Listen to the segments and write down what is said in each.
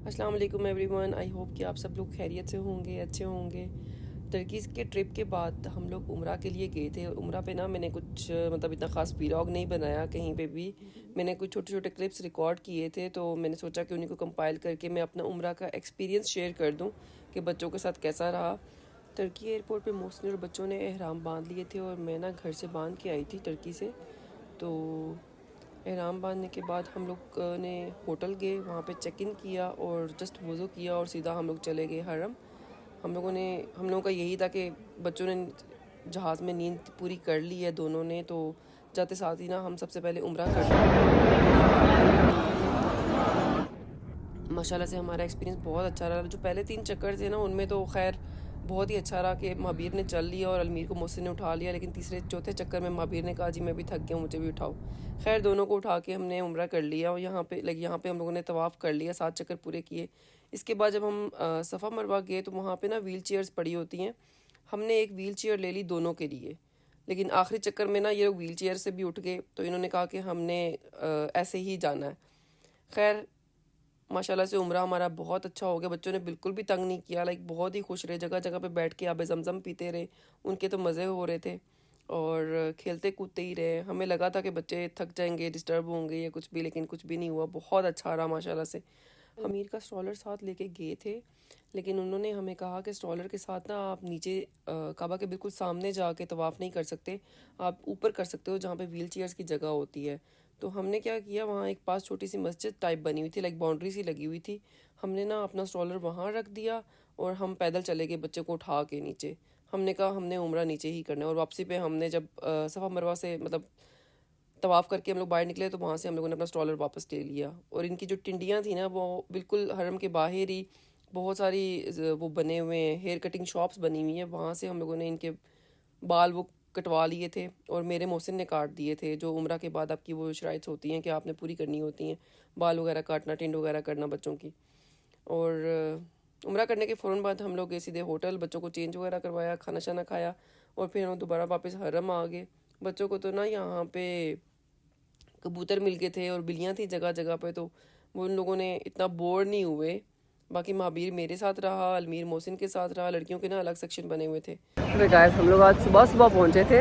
अस्सलाम वालेकुम everyone. I hope कि आप सब लोग खैरियत से होंगे, अच्छे होंगे। टर्की के ट्रिप के बाद हम लोग उम्रा के लिए गए थे। उम्रा पे ना मैंने कुछ मतलब इतना ख़ास वीलॉग नहीं बनाया कहीं पे भी। मैंने कुछ छोटे छोटे क्लिप्स रिकॉर्ड किए थे, तो मैंने सोचा कि उन्हीं को कंपाइल करके मैं अपना उम्रा का एक्सपीरियंस शेयर कर दूं कि बच्चों के साथ कैसा रहा। टर्की एयरपोर्ट पे मोहसिन और बच्चों ने एहराम बांध लिए थे और मैं ना घर से बांध के आई थी टर्की से। तो एहराम बांधने के बाद हम लोग ने होटल गए, वहाँ पे चेक इन किया और जस्ट वज़ू किया और सीधा हम लोग चले गए हरम। हम लोगों का यही था कि बच्चों ने जहाज़ में नींद पूरी कर ली है दोनों ने, तो जाते साथ ही ना हम सबसे पहले उम्रा कर माशाल्लाह से हमारा एक्सपीरियंस बहुत अच्छा रहा। जो पहले 3 चक्कर थे ना उनमें तो खैर बहुत ही अच्छा रहा कि महाबीर ने चल लिया और अलमीर को मोहसिन ने उठा लिया, लेकिन तीसरे चौथे चक्कर में महाबीर ने कहा जी मैं भी थक गया, मुझे भी उठाओ। खैर दोनों को उठा के हमने उम्रा कर लिया और यहाँ पे हम लोगों ने तवाफ़ कर लिया, 7 चक्कर पूरे किए। इसके बाद जब हम सफ़ा मरवा गए तो वहाँ पे ना व्हील चेयर्स पड़ी होती हैं। हमने एक व्हील चेयर ले ली दोनों के लिए, लेकिन आखिरी चक्कर में ना ये लोग व्हील चेयर से भी उठ गए, तो इन्होंने कहा कि हमने ऐसे ही जाना है। खैर माशाल्लाह से उम्रा हमारा बहुत अच्छा हो गया। बच्चों ने बिल्कुल भी तंग नहीं किया, लाइक बहुत ही खुश रहे, जगह जगह पे बैठ के आबे ज़मज़म पीते रहे। उनके तो मज़े हो रहे थे और खेलते कूदते ही रहे। हमें लगा था कि बच्चे थक जाएंगे, डिस्टर्ब होंगे या कुछ भी, लेकिन कुछ भी नहीं हुआ, बहुत अच्छा रहा माशाल्लाह से। अमीर का स्ट्रॉलर साथ लेके गए थे, लेकिन उन्होंने हमें कहा कि स्ट्रॉलर के साथ ना आप नीचे काबा के बिल्कुल सामने जाके तवाफ़ नहीं कर सकते, आप ऊपर कर सकते हो जहाँ पे व्हील चेयर्स की जगह होती है। तो हमने क्या किया, वहाँ एक पास छोटी सी मस्जिद टाइप बनी हुई थी, लाइक बाउंड्री सी लगी हुई थी। हमने ना अपना स्ट्रॉलर वहाँ रख दिया और हम पैदल चले गए बच्चे को उठा के नीचे। हमने कहा हमने उम्रा नीचे ही करना है। और वापसी पे हमने जब सफ़ा मरवा से मतलब तवाफ़ करके हम लोग बाहर निकले, तो वहाँ से हम लोगों ने अपना स्ट्रॉलर वापस ले लिया। और इनकी जो टिंडियाँ थी ना वो बिल्कुल हरम के बाहर ही बहुत सारी वो बने हुए हैं, हेयर कटिंग शॉप्स बनी हुई हैं, वहाँ से हम लोगों ने इनके बाल वो कटवा लिए थे और मेरे मोहसिन ने काट दिए थे। जो उम्रा के बाद आपकी वो शराइत्स होती हैं कि आपने पूरी करनी होती हैं, बाल वगैरह काटना, टिंड वगैरह करना बच्चों की। और उम्रा करने के फ़ौरन बाद हम लोग गए सीधे होटल, बच्चों को चेंज वगैरह करवाया, खाना शाना खाया और फिर हम दोबारा वापस हरम आ गए। बच्चों को तो ना यहाँ पे कबूतर मिल गए थे और बिल्लियाँ थी जगह जगह पे, तो वो उन लोगों ने इतना बोर नहीं हुए। बाकी महाबीर मेरे साथ रहा, अलमीर मोहसिन के साथ रहा, लड़कियों के ना अलग सेक्शन बने हुए थे। गाइस हम लोग आज सुबह सुबह पहुँचे थे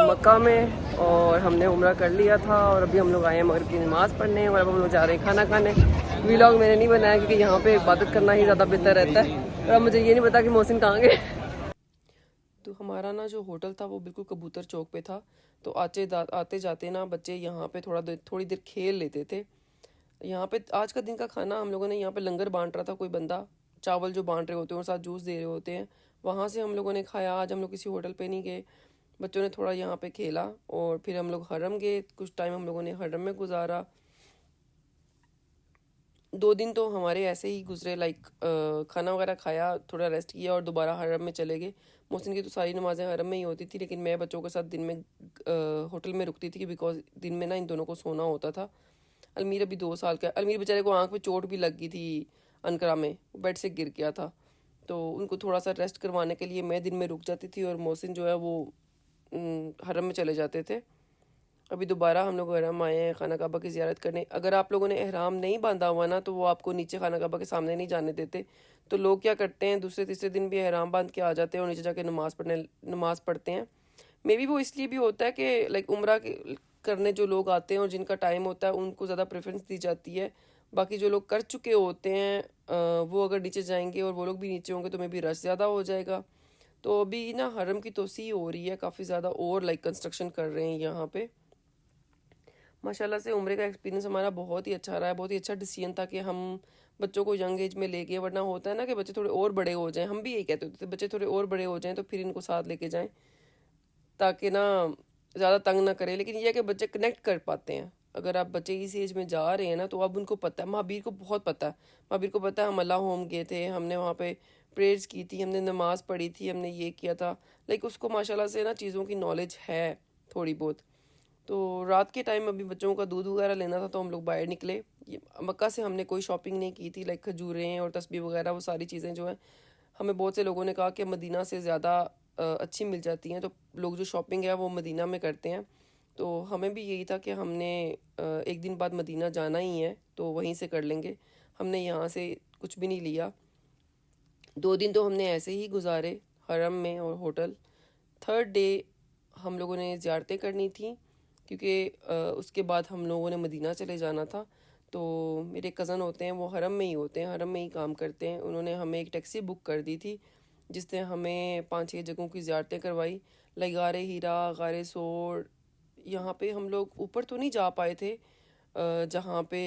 मक्का में और हमने उम्रा कर लिया था और अभी हम लोग आए हैं मगरिब की नमाज़ पढ़ने और अब हम लोग जा रहे हैं खाना खाने। वीलॉग मैंने नहीं बनाया क्योंकि यहाँ पे इबादत करना ही ज़्यादा बेहतर रहता है, और अब मुझे ये नहीं पता कि मोहसिन कहाँ गए। तो हमारा ना जो होटल था वो बिल्कुल कबूतर चौक पे था, तो आते जाते ना बच्चे यहाँ पे थोड़ी देर खेल लेते थे। यहाँ पे आज का दिन का खाना हम लोगों ने यहाँ पे लंगर बांट रहा था कोई बंदा, चावल जो बांट रहे होते हैं और साथ जूस दे रहे होते हैं, वहाँ से हम लोगों ने खाया। आज हम लोग किसी होटल पे नहीं गए, बच्चों ने थोड़ा यहाँ पे खेला और फिर हम लोग हरम गए। कुछ टाइम हम लोगों ने हरम में गुजारा। 2 दिन तो हमारे ऐसे ही गुजरे, लाइक खाना वगैरह खाया, थोड़ा रेस्ट किया और दोबारा हरम में चले गए। मोहसिन की तो सारी नमाज़ें हरम में ही होती थी, लेकिन मैं बच्चों के साथ दिन में होटल में रुकती थी बिकॉज दिन में ना इन दोनों को सोना होता था। अलमीर अभी 2 साल का, अलमीर बेचारे को आंख में चोट भी लग गई थी अनकरा में, बेड से गिर गया था, तो उनको थोड़ा सा रेस्ट करवाने के लिए मैं दिन में रुक जाती थी और मोहसिन जो है वो हरम में चले जाते थे। अभी दोबारा हम लोग हरम आए हैं खाना काबा की ज़ियारत करने। अगर आप लोगों ने एहराम नहीं बांधा हुआ ना तो वो आपको नीचे खाना काबा के सामने नहीं जाने देते। तो लोग क्या करते हैं, दूसरे तीसरे दिन भी एहराम बांध के आ जाते हैं और नीचे जाके नमाज़ पढ़ते हैं। मे बी वो इसलिए भी होता है कि लाइक करने जो लोग आते हैं और जिनका टाइम होता है उनको ज़्यादा प्रेफरेंस दी जाती है। बाकी जो लोग कर चुके होते हैं वो अगर नीचे जाएंगे और वो लोग भी नीचे होंगे तो मे बी रश ज़्यादा हो जाएगा। तो अभी ना हरम की तोसी हो रही है काफ़ी ज़्यादा और लाइक कंस्ट्रक्शन कर रहे हैं यहाँ पे। माशाल्लाह से उम्र का एक्सपीरियंस हमारा बहुत ही अच्छा रहा है। बहुत ही अच्छा डिसीजन था कि हम बच्चों को यंग एज में ले गए, वरना होता है ना कि बच्चे थोड़े और बड़े हो जाएं। हम भी यही कहते होते थे बच्चे थोड़े और बड़े हो जाएं तो फिर इनको साथ लेके जाएं ताकि ना ज़्यादा तंग ना करें। लेकिन ये है कि बच्चे कनेक्ट कर पाते हैं। अगर आप बच्चे इस एज में जा रहे हैं ना तो अब उनको पता है, महाबीर को बहुत पता है। महाबीर को पता है हम अल्लाह होम गए थे, हमने वहाँ पे प्रेयर्स की थी, हमने नमाज़ पढ़ी थी, हमने ये किया था। लाइक उसको माशाल्लाह से ना चीज़ों की नॉलेज है थोड़ी बहुत। तो रात के टाइम अभी बच्चों का दूध वगैरह लेना था तो हम लोग बाहर निकले। ये मक्का से हमने कोई शॉपिंग नहीं की थी, लाइक खजूरें और तस्बीह वगैरह वो सारी चीज़ें जो हैं हमें बहुत से लोगों ने कहा कि मदीना से ज़्यादा अच्छी मिल जाती हैं, तो लोग जो शॉपिंग है वो मदीना में करते हैं। तो हमें भी यही था कि हमने एक दिन बाद मदीना जाना ही है तो वहीं से कर लेंगे। ہم نے یہاں سے کچھ بھی نہیں لیا. 2 دن تو ہم نے ایسے ہی گزارے حرم میں اور ہوٹل. 3rd ڈے ہم لوگوں نے زیارتیں کرنی تھیں کیونکہ اس کے بعد ہم لوگوں نے مدینہ چلے جانا تھا. تو میرے کزن ہوتے ہیں وہ حرم میں ہی ہوتے ہیں, حرم میں ہی کام کرتے ہیں. انہوں نے ہمیں ایک ٹیکسی بک کر دی تھی جس نے ہمیں 5-6 جگہوں کی زیارتیں کروائی, لائک غار ہیرا, غار سور. یہاں پہ ہم لوگ اوپر تو نہیں جا پائے تھے جہاں پہ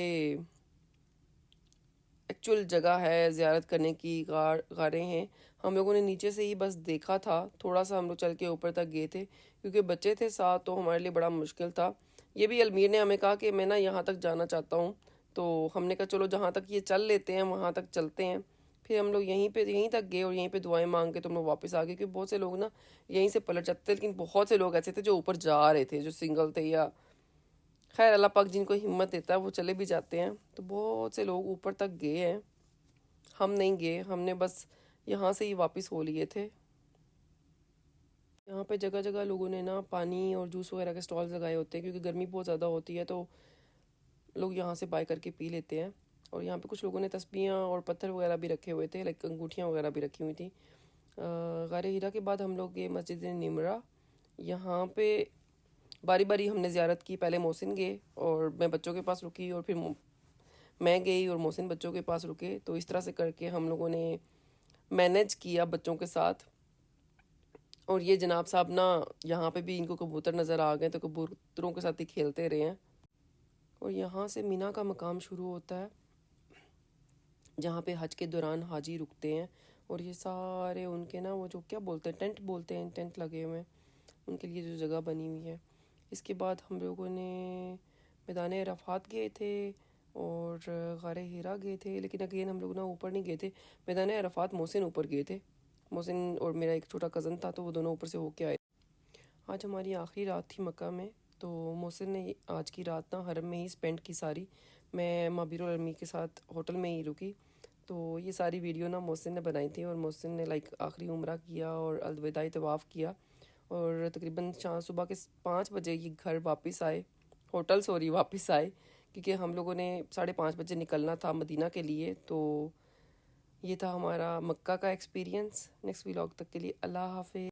ایکچول جگہ ہے زیارت کرنے کی, غاریں ہیں. ہم لوگوں نے نیچے سے ہی بس دیکھا تھا, تھوڑا سا ہم لوگ چل کے اوپر تک گئے تھے کیونکہ بچے تھے ساتھ تو ہمارے لیے بڑا مشکل تھا. یہ بھی المیر نے ہمیں کہا کہ میں نا یہاں تک جانا چاہتا ہوں, تو ہم نے کہا چلو جہاں تک یہ چل لیتے ہیں وہاں تک چلتے ہیں. پھر ہم لوگ یہیں تک گئے اور یہیں پہ دعائیں مانگ کے تو ہم لوگ واپس آ گئے کیونکہ بہت سے لوگ نا یہیں سے پلٹ جاتے تھے, لیکن بہت سے لوگ ایسے تھے جو اوپر جا رہے تھے, جو سنگل تھے یا خیر اللہ پاک جن کو ہمت دیتا ہے وہ چلے بھی جاتے ہیں. تو بہت سے لوگ اوپر تک گئے ہیں, ہم نہیں گئے, ہم نے بس یہاں سے ہی واپس ہو لیے تھے. یہاں پہ جگہ جگہ لوگوں نے نا پانی اور جوس وغیرہ کے سٹالز لگائے ہوتے ہیں کیونکہ گرمی بہت زیادہ ہوتی ہے تو لوگ یہاں سے بائی کر کے پی لیتے ہیں. اور یہاں پہ کچھ لوگوں نے تسبیحاں اور پتھر وغیرہ بھی رکھے ہوئے تھے, لائک انگوٹھیاں وغیرہ بھی رکھی ہوئی تھیں. غار ہیرا کے بعد ہم لوگ گئے مسجد نمرہ. یہاں پہ باری باری ہم نے زیارت کی. پہلے محسن گئے اور میں بچوں کے پاس رکی, اور پھر میں گئی اور محسن بچوں کے پاس رکے. تو اس طرح سے کر کے ہم لوگوں نے مینیج کیا بچوں کے ساتھ. اور یہ جناب صاحب نا یہاں پہ بھی ان کو کبوتر نظر آ گئے تو کبوتروں کے ساتھ ہی کھیلتے رہے ہیں. اور یہاں سے مینا کا مقام شروع ہوتا ہے جہاں پہ حج کے دوران حاجی رکتے ہیں, اور یہ سارے ان کے نا وہ جو کیا بولتے ہیں ٹینٹ بولتے ہیں, ٹینٹ لگے ہوئے ہیں ان کے لیے جو جگہ بنی ہوئی ہے. اس کے بعد ہم لوگوں نے میدان عرفات گئے تھے اور غار ہیرا گئے تھے, لیکن اگین ہم لوگ نا اوپر نہیں گئے تھے. میدان عرفات محسن اوپر گئے تھے, محسن اور میرا ایک چھوٹا کزن تھا تو وہ دونوں اوپر سے ہو کے آئے. آج ہماری آخری رات تھی مکہ میں, تو محسن نے آج کی رات نا حرم میں ہی سپینڈ کی ساری. میں مابیر العلمی کے ساتھ ہوٹل میں ہی رکی. تو یہ ساری ویڈیو نا محسن نے بنائی تھی, اور محسن نے لائک آخری عمرہ کیا اور الوداعی طواف کیا, اور تقریباً صبح کے 5 بجے یہ گھر واپس آئے, ہوٹل واپس آئے, کیونکہ ہم لوگوں نے 5:30 بجے نکلنا تھا مدینہ کے لیے. تو یہ تھا ہمارا مکہ کا ایکسپیرینس. نیکسٹ ولاگ تک کے لیے اللہ حافظ.